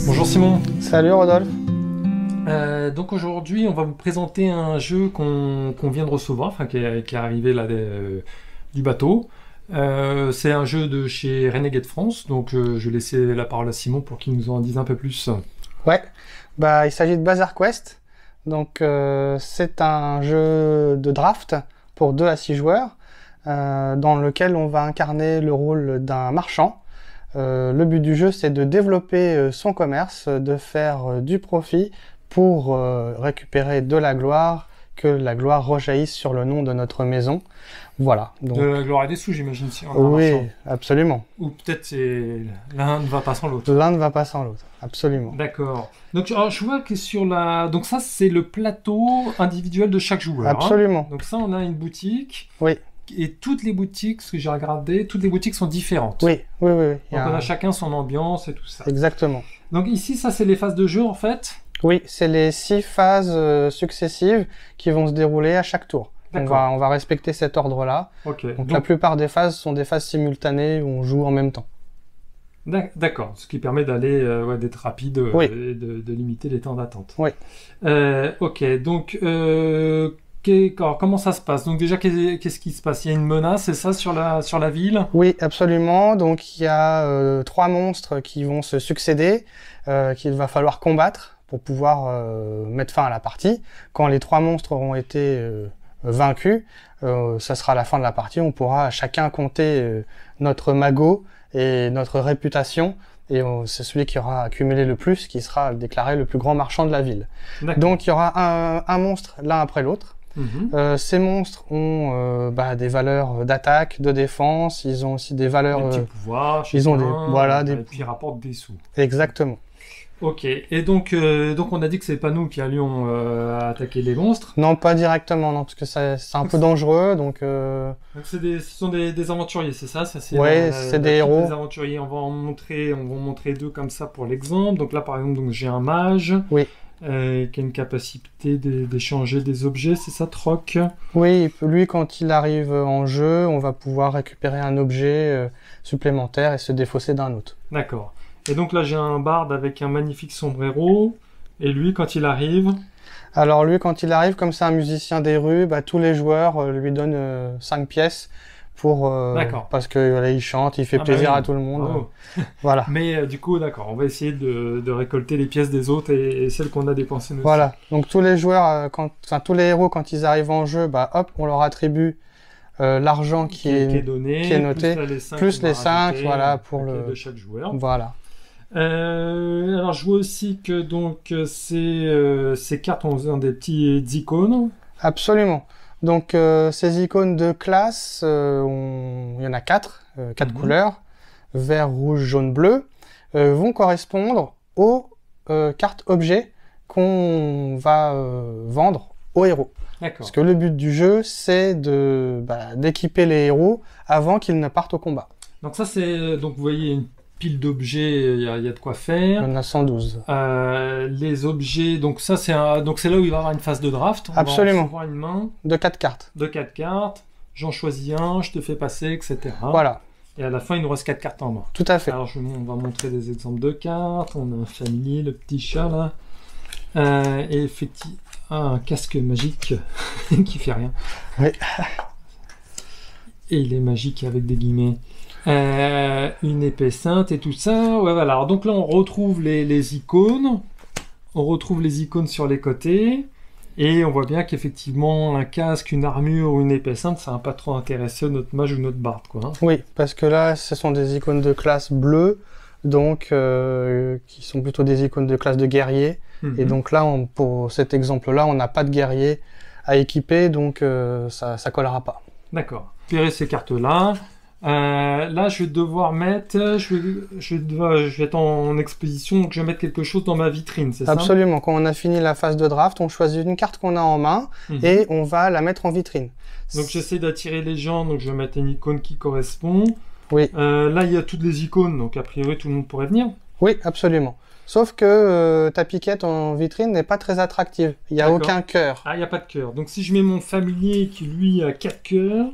Bonjour Simon. Salut Rodolphe. Donc aujourd'hui on va vous présenter un jeu qu'on vient de recevoir, enfin qui est arrivé là du bateau. C'est un jeu de chez Renegade France, donc je vais laisser la parole à Simon pour qu'il nous en dise un peu plus. Ouais, il s'agit de Bazaar Quest. Donc c'est un jeu de draft pour 2 à 6 joueurs dans lequel on va incarner le rôle d'un marchand. Le but du jeu, c'est de développer son commerce, de faire du profit pour récupérer de la gloire, que la gloire rejaillisse sur le nom de notre maison. Voilà. Donc... De la gloire et des sous, j'imagine, si on a oui, un marchand. absolument. Ou peut-être c'est l'un ne va pas sans l'autre. L'un ne va pas sans l'autre, absolument. D'accord. Donc alors, je vois que sur la... Donc ça, c'est le plateau individuel de chaque joueur. Absolument. Hein. Donc ça, on a une boutique. Oui. Et toutes les boutiques, ce que j'ai regardé, toutes les boutiques sont différentes. Oui. Donc on a chacun son ambiance et tout ça. Exactement. Donc ici, ça c'est les phases de jeu en fait. Oui, c'est les 6 phases successives qui vont se dérouler à chaque tour. On va respecter cet ordre-là. Okay. Donc la plupart des phases sont des phases simultanées où on joue en même temps. D'accord, ce qui permet d'aller d'être rapide oui. Et de limiter les temps d'attente. Oui. Ok, donc comment ça se passe? Donc déjà, qu'est-ce qui se passe? Il y a une menace, c'est ça, sur la ville? Oui, absolument. Donc il y a 3 monstres qui vont se succéder, qu'il va falloir combattre pour pouvoir mettre fin à la partie. Quand les 3 monstres auront été vaincus, ça sera la fin de la partie. On pourra chacun compter notre magot et notre réputation. Et c'est celui qui aura accumulé le plus qui sera déclaré le plus grand marchand de la ville. Donc il y aura un monstre l'un après l'autre. Ces monstres ont des valeurs d'attaque, de défense, ils ont aussi des valeurs... Des petits pouvoirs, ils ont et puis ils rapportent des sous. Exactement. Ok, et donc on a dit que c'est pas nous qui allions attaquer les monstres. Non, pas directement, non, parce que c'est un peu dangereux, donc... Donc ce sont des aventuriers, c'est ça? Oui, c'est des héros. Des aventuriers, on va montrer 2 comme ça pour l'exemple. Donc là, par exemple, j'ai un mage. Oui. Qui a une capacité d'échanger des objets, c'est ça, troc? Oui, lui, quand il arrive en jeu, on va pouvoir récupérer un objet supplémentaire et se défausser d'un autre. D'accord. Et donc là, j'ai un barde avec un magnifique sombrero. Et lui, quand il arrive... Alors lui, quand il arrive, comme c'est un musicien des rues, tous les joueurs lui donnent 5 pièces pour parce que il chante, il fait plaisir à tout le monde. Voilà. Mais du coup, d'accord, on va essayer de récolter les pièces des autres et celles qu'on a dépensées nous. Voilà. Donc tous les joueurs, tous les héros, quand ils arrivent en jeu, hop, on leur attribue l'argent qui est noté, plus les 5, voilà, pour de chaque joueur. Voilà. Alors je vois aussi que donc ces cartes ont des petites icônes. Absolument. Donc ces icônes de classe, il y en a 4 couleurs, vert, rouge, jaune, bleu, vont correspondre aux cartes objets qu'on va vendre aux héros. Parce que le but du jeu, c'est d'équiper les héros avant qu'ils ne partent au combat. Donc ça c'est, donc vous voyez une pile d'objets, il y a de quoi faire. Il y en a 112. Les objets, donc ça c'est là où il va y avoir une phase de draft. Absolument. On va recevoir une main. De 4 cartes. De 4 cartes. J'en choisis un, je te fais passer, etc. Voilà. Et à la fin, il nous reste 4 cartes en main. Tout à fait. Alors on va montrer des exemples de cartes. On a un familier, le petit chat là. Et effectivement, un casque magique qui fait rien. Oui. Et il est magique avec des guillemets. Une épée sainte et tout ça. Ouais, voilà. Alors, donc là, on retrouve les icônes. On retrouve les icônes sur les côtés. Et on voit bien qu'effectivement, un casque, une armure ou une épée sainte, ça n'a pas trop intéressé notre mage ou notre barde, quoi. Hein. Oui, parce que là, ce sont des icônes de classe bleues, donc qui sont plutôt des icônes de classe de guerrier. Et donc là, pour cet exemple-là, on n'a pas de guerrier à équiper, donc ça collera pas. D'accord. Récupérer ces cartes-là. Là, je vais devoir mettre, je vais être en exposition, donc je vais mettre quelque chose dans ma vitrine, c'est ça? Absolument. Quand on a fini la phase de draft, on choisit une carte qu'on a en main et on va la mettre en vitrine. Donc j'essaie d'attirer les gens, donc je vais mettre une icône qui correspond. Oui. Là, il y a toutes les icônes, donc a priori tout le monde pourrait venir. Oui, absolument. Sauf que ta piquette en vitrine n'est pas très attractive. Il n'y a aucun cœur. Ah, il n'y a pas de cœur. Donc si je mets mon familier qui lui a 4 cœurs...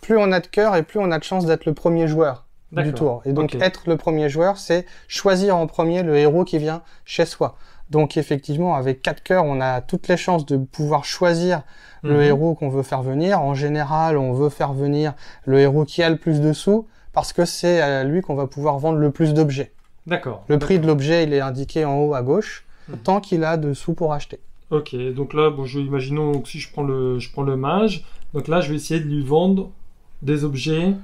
Plus on a de cœur et plus on a de chance d'être le premier joueur. du tour. Et donc, Ok. être le premier joueur, c'est choisir en premier le héros qui vient chez soi. Donc, effectivement, avec 4 cœurs, on a toutes les chances de pouvoir choisir le héros qu'on veut faire venir. En général, on veut faire venir le héros qui a le plus de sous, parce que c'est à lui qu'on va pouvoir vendre le plus d'objets. D'accord. Le prix de l'objet, il est indiqué en haut à gauche, Mhm. tant qu'il a de sous pour acheter. Ok, donc là, bon, imaginons que si je prends le mage, donc là, je vais essayer de lui vendre des objets.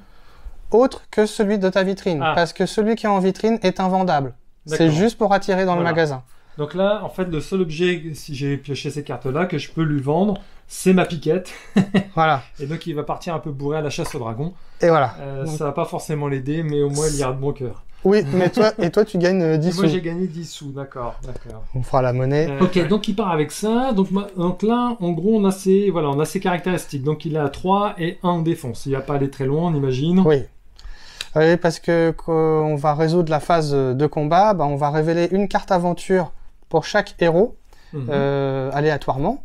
Autre que celui de ta vitrine, Ah. parce que celui qui est en vitrine est invendable. C'est D'accord. juste pour attirer dans le Voilà. magasin. Donc là, en fait, le seul objet, si j'ai pioché ces cartes-là, que je peux lui vendre, c'est ma piquette. Voilà. Et donc, il va partir un peu bourré à la chasse au dragon. Et voilà. Ça va pas forcément l'aider, mais au moins, il ira de bon cœur. Oui, mais toi, tu gagnes 10 Et sous. moi, j'ai gagné 10 sous, d'accord. On fera la monnaie. Ok, donc il part avec ça. Donc là, en gros, on a ses caractéristiques. Donc il a 3 et 1 en défense. Il va pas aller très loin, on imagine. Oui. Oui, parce que quand on va résoudre la phase de combat, bah, on va révéler une carte aventure pour chaque héros, Mhm. aléatoirement.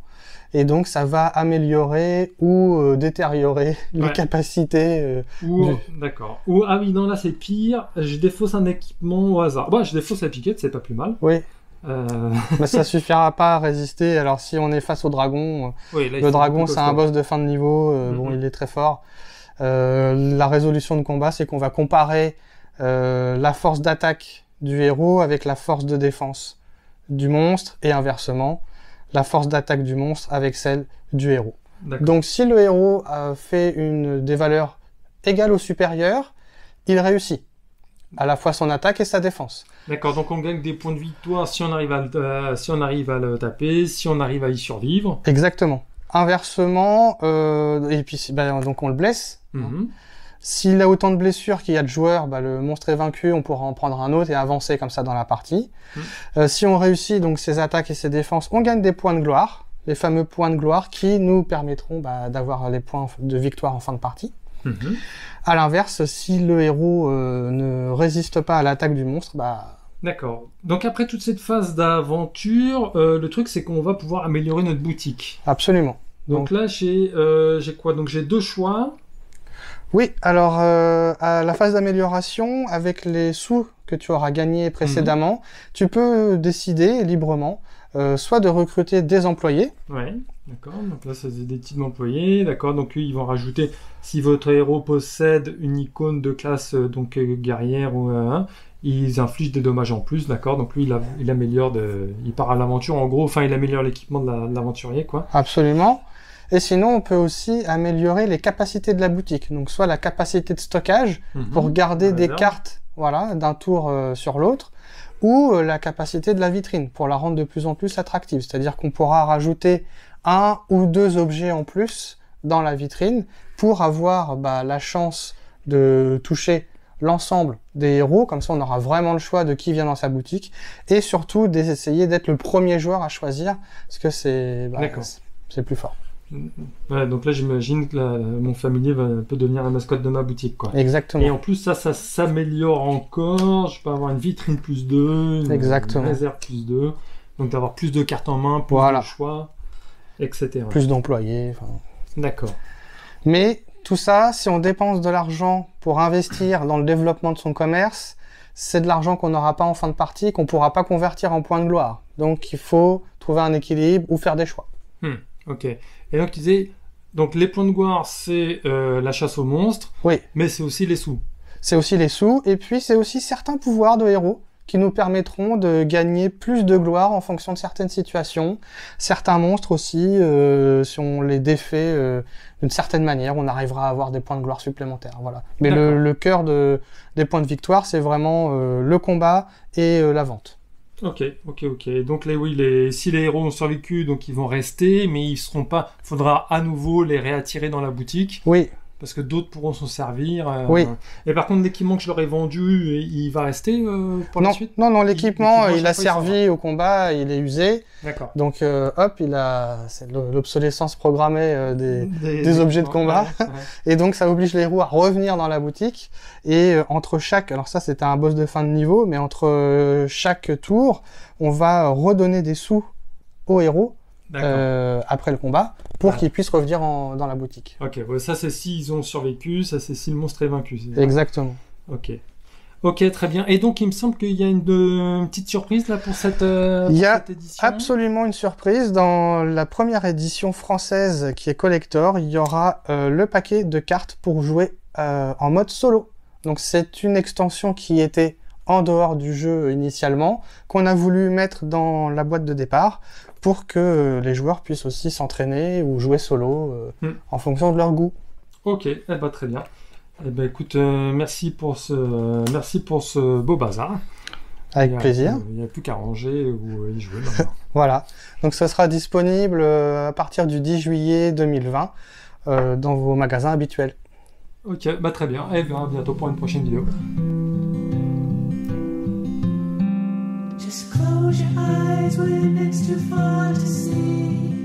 Et donc, ça va améliorer ou détériorer les Ouais. capacités. D'accord. Ou, ah oui, non, là c'est pire. Je défausse un équipement au hasard. Bah, je défausse la piquette, c'est pas plus mal. Oui, Euh, mais ça suffira pas à résister. Alors, si on est face au dragon, oui, là, il le faut dragon, beaucoup c'est un costaud. boss de fin de niveau. Bon, Mhm. il est très fort. La résolution de combat, c'est qu'on va comparer la force d'attaque du héros avec la force de défense du monstre et inversement, la force d'attaque du monstre avec celle du héros. D'accord. Donc, si le héros a fait des valeurs égales ou supérieures, il réussit à la fois son attaque et sa défense. D'accord, donc on gagne des points de victoire si on arrive si on arrive à le taper, si on arrive à y survivre. Exactement. Inversement, et puis donc on le blesse. Mhm. S'il a autant de blessures qu'il y a de joueurs, bah, le monstre est vaincu, on pourra en prendre un autre et avancer comme ça dans la partie. Si on réussit donc ses attaques et ses défenses, on gagne des points de gloire, les fameux points de gloire qui nous permettront d'avoir les points de victoire en fin de partie. Mhm. À l'inverse, si le héros ne résiste pas à l'attaque du monstre, D'accord. Donc après toute cette phase d'aventure, le truc c'est qu'on va pouvoir améliorer notre boutique. absolument. Donc là j'ai quoi? Donc j'ai 2 choix. Oui, alors à la phase d'amélioration, avec les sous que tu auras gagnés précédemment, tu peux décider librement soit de recruter des employés. Ouais, d'accord. Donc là, c'est des types d'employés. D'accord. Donc, ils vont rajouter, si votre héros possède une icône de classe guerrière ou ils infligent des dommages en plus. D'accord. Donc lui, il améliore, il part à l'aventure. En gros, enfin, il améliore l'équipement de l'aventurier, quoi. Absolument. Et sinon, on peut aussi améliorer les capacités de la boutique. Donc, soit la capacité de stockage pour garder des cartes, voilà, d'un tour sur l'autre, ou la capacité de la vitrine pour la rendre de plus en plus attractive. C'est-à-dire qu'on pourra rajouter 1 ou 2 objets en plus dans la vitrine pour avoir la chance de toucher l'ensemble des héros. Comme ça, on aura vraiment le choix de qui vient dans sa boutique. Et surtout, d'essayer d'être le premier joueur à choisir, parce que c'est plus fort. Ouais, donc là, j'imagine que mon familier peut devenir la mascotte de ma boutique, quoi. Exactement. Et en plus, ça s'améliore encore. Je peux avoir une vitrine plus 2, une Exactement. réserve plus 2. Donc d'avoir plus de cartes en main, plus Voilà. de choix, etc. Plus d'employés. D'accord. Mais tout ça, si on dépense de l'argent pour investir dans le développement de son commerce, c'est de l'argent qu'on n'aura pas en fin de partie, qu'on ne pourra pas convertir en points de gloire. Donc il faut trouver un équilibre ou faire des choix. Ok. Et donc tu disais, donc les points de gloire, c'est la chasse aux monstres, Oui, mais c'est aussi les sous. c'est aussi les sous, et puis c'est aussi certains pouvoirs de héros qui nous permettront de gagner plus de gloire en fonction de certaines situations. Certains monstres aussi, si on les défait d'une certaine manière, on arrivera à avoir des points de gloire supplémentaires. Voilà. Mais D'accord. le cœur des points de victoire, c'est vraiment le combat et la vente. Ok. Donc si les héros ont survécu, donc ils vont rester, mais ils seront pas. Faudra à nouveau les réattirer dans la boutique, Oui, parce que d'autres pourront s'en servir. Oui. Et par contre, l'équipement que je leur ai vendu, il va rester pour la non, suite. non, l'équipement, l'équipement, il a chaque fois, il servi au combat, il est usé. D'accord. Donc, c'est l'obsolescence programmée des objets de combat. Ouais. Et donc, ça oblige les héros à revenir dans la boutique. Et entre chaque, alors ça, c'était un boss de fin de niveau, mais entre chaque tour, on va redonner des sous aux héros D'accord. après le combat pour Ah. qu'ils puissent revenir dans la boutique. Ok. Ouais, ça c'est s'ils ont survécu, ça c'est si le monstre est vaincu. C'est ça. Exactement. Ok. Ok, très bien. Et donc, il me semble qu'il y a une petite surprise là pour cette, Il y a cette édition. absolument une surprise. Dans la première édition française qui est collector, il y aura le paquet de cartes pour jouer en mode solo. Donc c'est une extension qui était en dehors du jeu initialement, qu'on a voulu mettre dans la boîte de départ pour que les joueurs puissent aussi s'entraîner ou jouer solo en fonction de leur goût. Ok, eh ben, très bien. Eh ben, écoute, merci pour ce beau bazar. Avec plaisir. Il n'y a plus qu'à ranger ou y jouer maintenant. Voilà. Donc ça sera disponible à partir du 10 juillet 2020 dans vos magasins habituels. Ok, bah très bien. Et à bientôt pour une prochaine vidéo. Just close your eyes when it's too far to see.